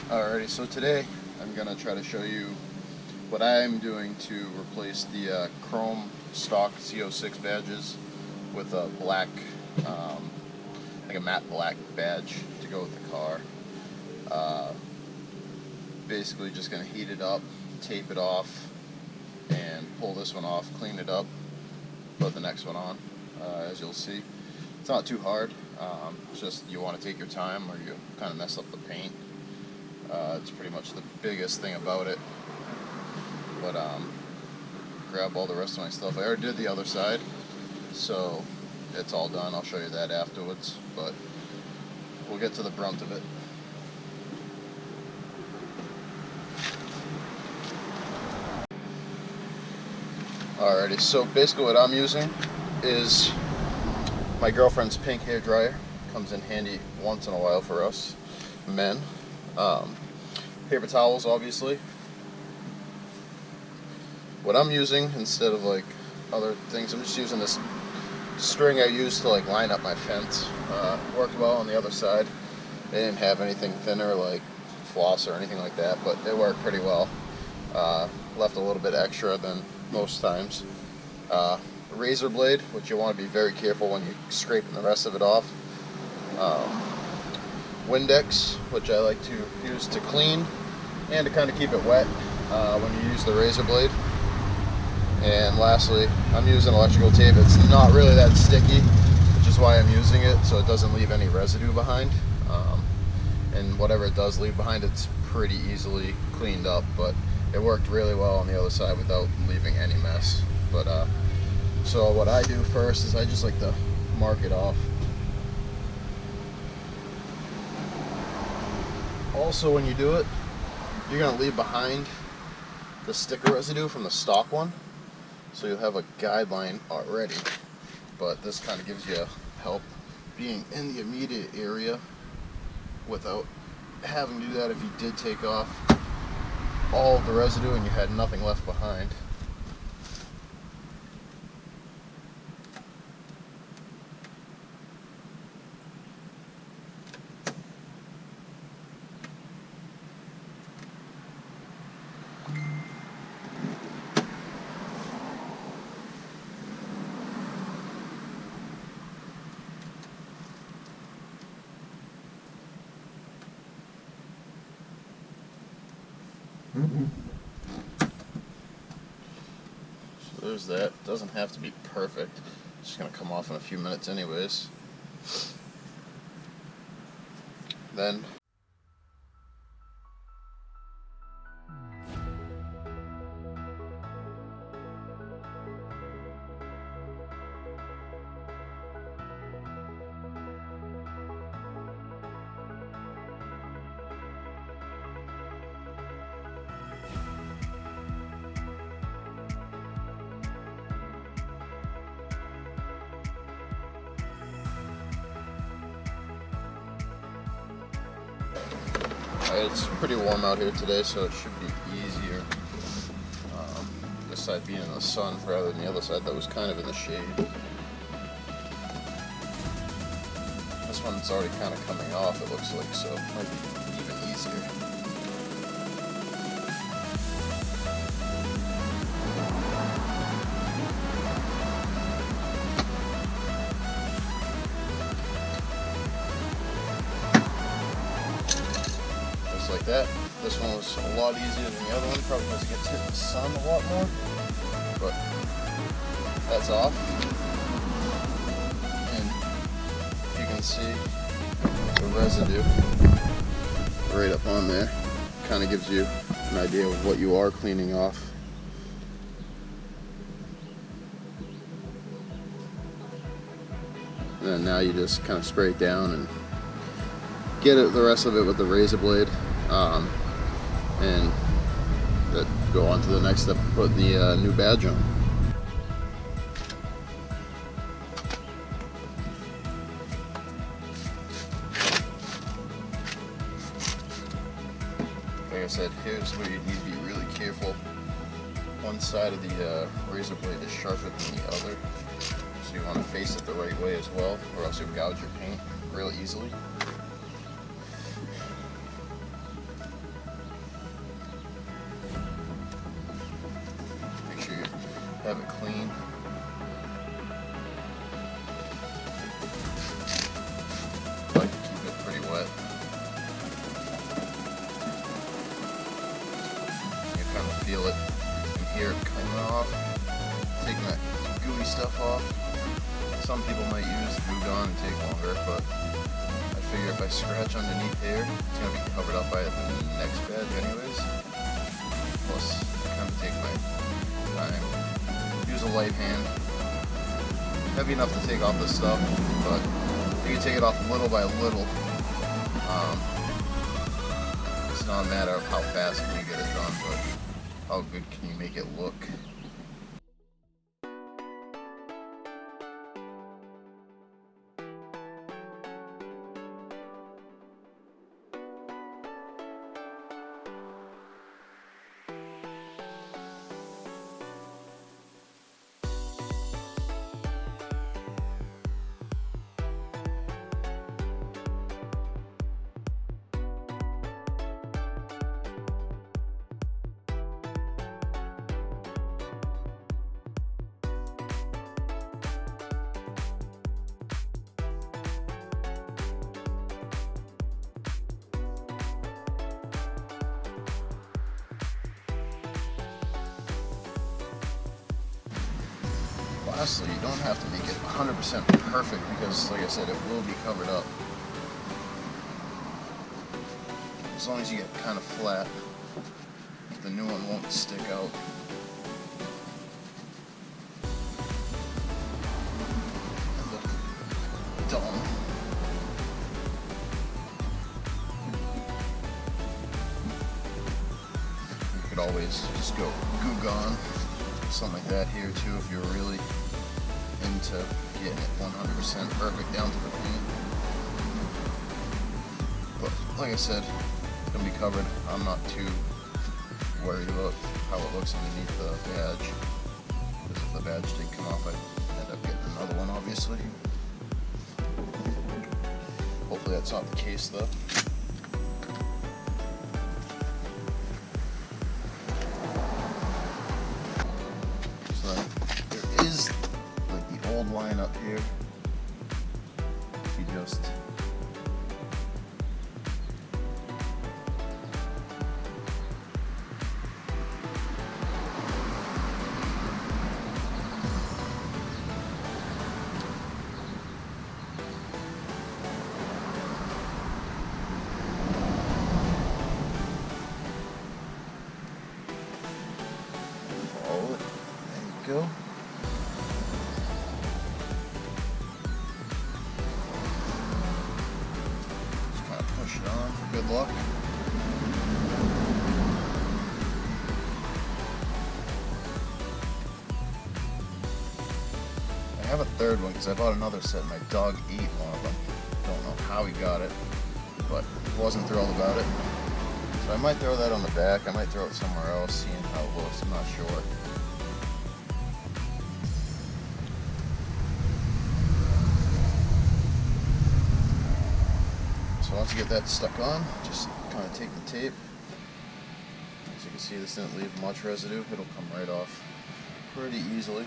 Alrighty, so today I'm going to try to show you what I'm doing to replace the chrome stock z06 badges with a black, like a matte black badge to go with the car. Basically just going to heat it up, tape it off, and pull this one off, clean it up, put the next one on. As you'll see, it's not too hard. It's just you want to take your time or you kind of mess up the paint. It's pretty much the biggest thing about it. But grab all the rest of my stuff. I already did the other side, so it's all done. I'll show you that afterwards, but we'll get to the brunt of it. Alrighty, so basically what I'm using is my girlfriend's pink hair dryer. Comes in handy once in a while for us men. Paper towels, obviously. What I'm using, instead of like other things, I'm just using this string I used to like line up my fence. Worked well on the other side. They didn't have anything thinner like floss or anything like that, but it worked pretty well. Left a little bit extra than most times. Razor blade, which you want to be very careful when you're scraping the rest of it off. Windex, which I like to use to clean and to kind of keep it wet when you use the razor blade. And lastly, I'm using electrical tape. It's not really that sticky, which is why I'm using it, so it doesn't leave any residue behind. And whatever it does leave behind, it's pretty easily cleaned up, but it worked really well on the other side without leaving any mess. But so what I do first is I just like to mark it off. Also, when you do it, you're going to leave behind the sticker residue from the stock one, so you'll have a guideline already, but this kind of gives you help being in the immediate area without having to do that if you did take off all of the residue and you had nothing left behind. So there's that. Doesn't have to be perfect. It's just going to come off in a few minutes anyways. Then it's pretty warm out here today, so it should be easier. This side being in the sun rather than the other side that was kind of in the shade. This one's already kind of coming off, it looks like, so it might be even easier. Like that. This one was a lot easier than the other one, probably because it gets hit in the sun a lot more, but that's off. And you can see the residue right up on there. Kind of gives you an idea of what you are cleaning off. And then now you just kind of spray it down and get the rest of it with the razor blade. And that go on to the next step, put the new badge on. Like I said, here's where you need to be really careful. One side of the razor blade is sharper than the other, so you want to face it the right way as well, or else you'll gouge your paint real easily. have it clean. I like to keep it pretty wet. You kind of feel it. You can hear it coming off, taking that gooey stuff off. Some people might use glue gun and take longer, but I figure if I scratch underneath here, it's going to be covered up by the next badge anyways. Plus, I kind of take my time. Use a light hand. Heavy enough to take off this stuff, but you can take it off little by little. It's not a matter of how fast can you get it done, but how good can you make it look. Lastly, you don't have to make it 100% perfect because, like I said, it will be covered up. As long as you get kind of flat, the new one won't stick out. And look dumb. You could always just go Goo Gone, something like that here too if you're really into getting it 100% perfect down to the paint. But like I said, it's going to be covered. I'm not too worried about how it looks underneath the badge, because if the badge did come off, I'd end up getting another one obviously. Hopefully that's not the case though. Line up here. You just follow it. There you go. Good luck. I have a third one because I bought another set. My dog ate one of them. Don't know how he got it, but wasn't thrilled about it. So I might throw that on the back. I might throw it somewhere else, seeing how it looks. I'm not sure. So once you get that stuck on, just kind of take the tape. As you can see, this didn't leave much residue. It'll come right off pretty easily.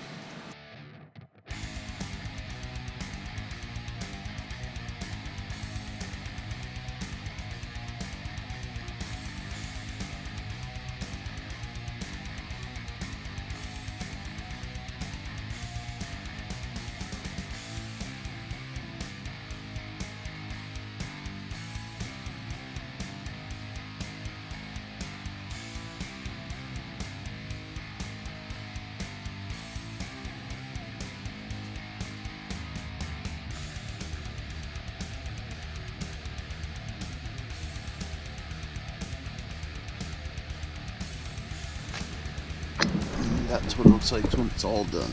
That's what it looks like when it's all done.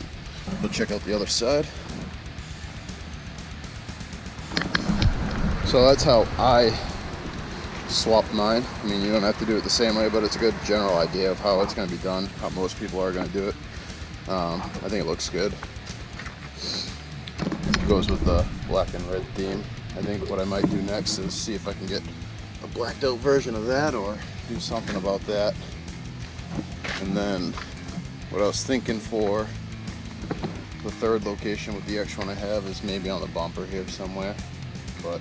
We'll check out the other side. So that's how I swapped mine. I mean, you don't have to do it the same way, but it's a good general idea of how it's going to be done, how most people are going to do it. I think it looks good. It goes with the black and red theme. I think what I might do next is see if I can get a blacked out version of that or do something about that. And then what I was thinking for The third location with the extra one I have is maybe on the bumper here somewhere, but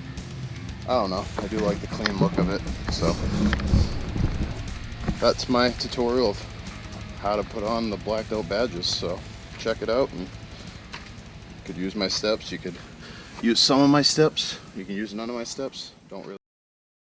I don't know. I do like the clean look of it, so that's my tutorial of how to put on the blacked out badges. So check it out, and you could use my steps. You could use some of my steps. You can use none of my steps. Don't really